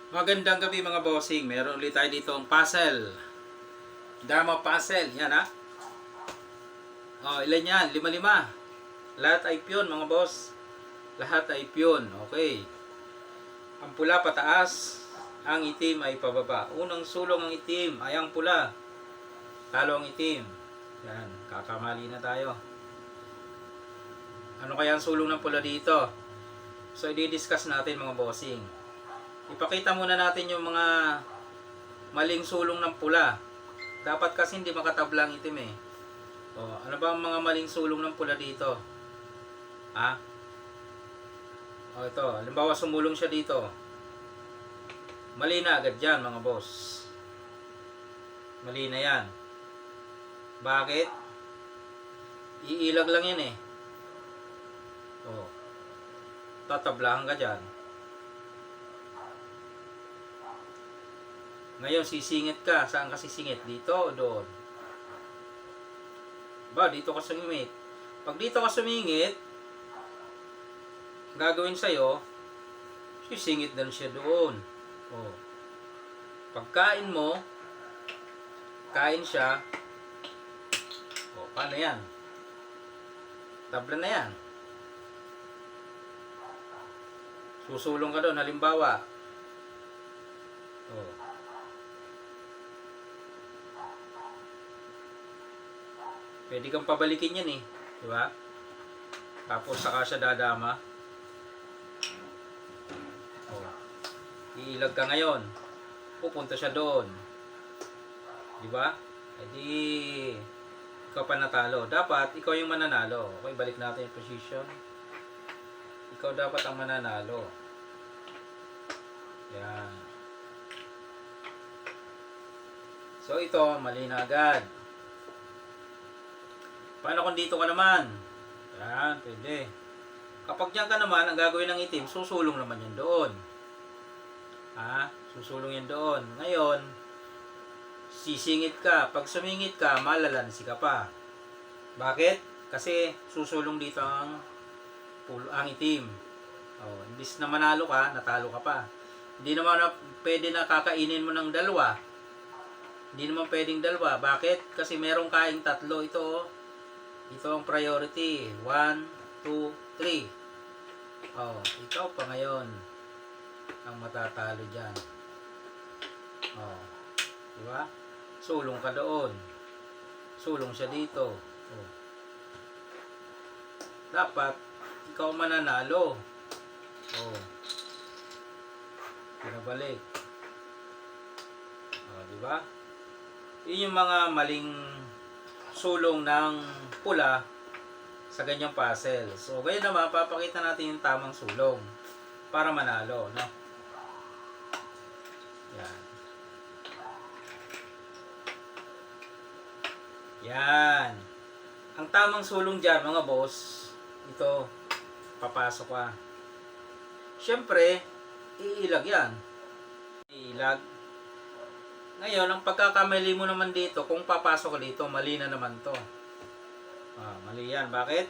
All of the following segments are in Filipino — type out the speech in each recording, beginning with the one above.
Magandang gabi mga bossing. Meron ulit tayo dito ang puzzle. Dama puzzle. Yan ha. Oh, ilan yan? Lima-lima. Lahat ay piyon mga boss. Lahat ay piyon. Okay. Ang pula pataas. Ang itim ay pababa. Unang sulong ang itim ay ang pula. Talo ang itim. Yan. Kakamali na tayo. Ano kaya ang sulong ng pula dito? So, i-discuss natin mga bossing. Ipakita muna natin yung mga maling sulong ng pula. Dapat kasi hindi makatabla ang itim eh. O, ano ba ang mga maling sulong ng pula dito? Ha? O ito, halimbawa sumulong siya dito. Mali na agad yan mga boss. Mali na yan. Bakit? Iilag lang yan eh. O, tatablahan ka dyan. Ngayon, sisingit ka. Saan ka sisingit? Dito o doon? Ba, dito ka sumingit. Pag dito ka sumingit, gagawin sa'yo, sisingit din siya doon. O. Pagkain mo, kain siya. O, paano yan? Tabla na yan. Susulong ka doon, halimbawa. O. Pwede kang pabalikin yan eh. Di ba? Tapos saka siya dadama. Oh. Iilag ka ngayon. Pupunta siya doon. Di ba? E di ikaw pa natalo. Dapat ikaw yung mananalo. Okay, balik natin yung position. Ikaw dapat ang mananalo. Yan. So ito, mali na agad. Paano kung dito ka naman? Yan, pwede. Kapag dyan ka naman, ang gagawin ng itim, susulong naman yan doon. Ha? Susulong yan doon. Ngayon, sisingit ka. Pag sumingit ka, malalansi ka pa. Bakit? Kasi susulong dito ang itim. Oh, imbis na manalo ka, natalo ka pa. Hindi naman pwede na kakainin mo ng dalawa. Hindi naman pwedeng dalawa. Bakit? Kasi merong kaing tatlo. Ito ang priority. 1, 2, 3. Oh, ikaw pa ngayon ang matatalo dyan. Oh, di ba? Sulong ka doon. Sulong siya dito. Oh. Dapat ikaw mananalo. Oh. Pinabalik. Oh, di ba? Yun yung mga maling sulong ng pula sa ganyang puzzle. So, ngayon naman, papakita natin yung tamang sulong para manalo, no? Yan. Yan. Ang tamang sulong dyan, mga boss, ito, papasok ka. Siyempre, iilag yan. Iilag. Ngayon, ang pagkakamali mo naman dito, kung papasok ka dito, mali na naman to. Mali yan. Bakit?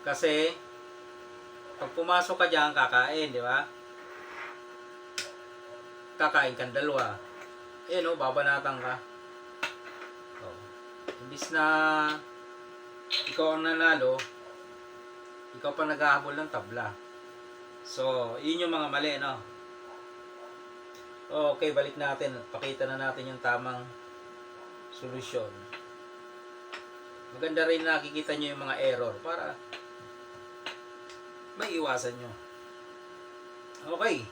Kasi, pag pumasok ka dyan, kakain, di ba? Kakain kang dalawa. Babanatan ka. Imbis na ikaw ang nanalo, ikaw pa naghahabol ng tabla. So, yun yung mga mali, no? Okay, balik natin. Pakita na natin yung tamang solusyon. Maganda rin nakikita nyo yung mga error para may iwasan nyo. Okay.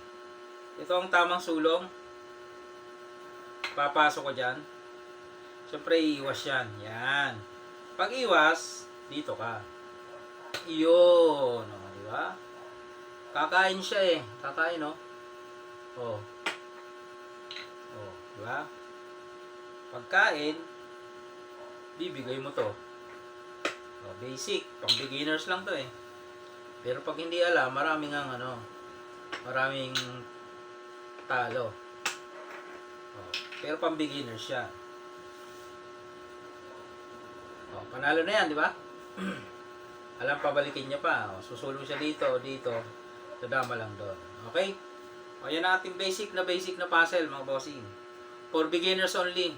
Ito ang tamang sulong. Papasok ko dyan. Siyempre, iiwas yan. Yan. Pag iwas, dito ka. Iyon. O, di ba? Kakain siya eh. Kakain, no? Oh. Oh, di ba? Pagkain, bibigay mo to. Oh, basic. Pang beginners lang to eh. Pero pag hindi alam, maraming talo. Oh, pero pang beginners siya. Oh, panalo na yan, di ba? Alam, pabalikin niya pa. O, susulong siya dito, dito. Dadama lang doon. Okay? O, yan ang ating basic na puzzle, mga bossing. For beginners only.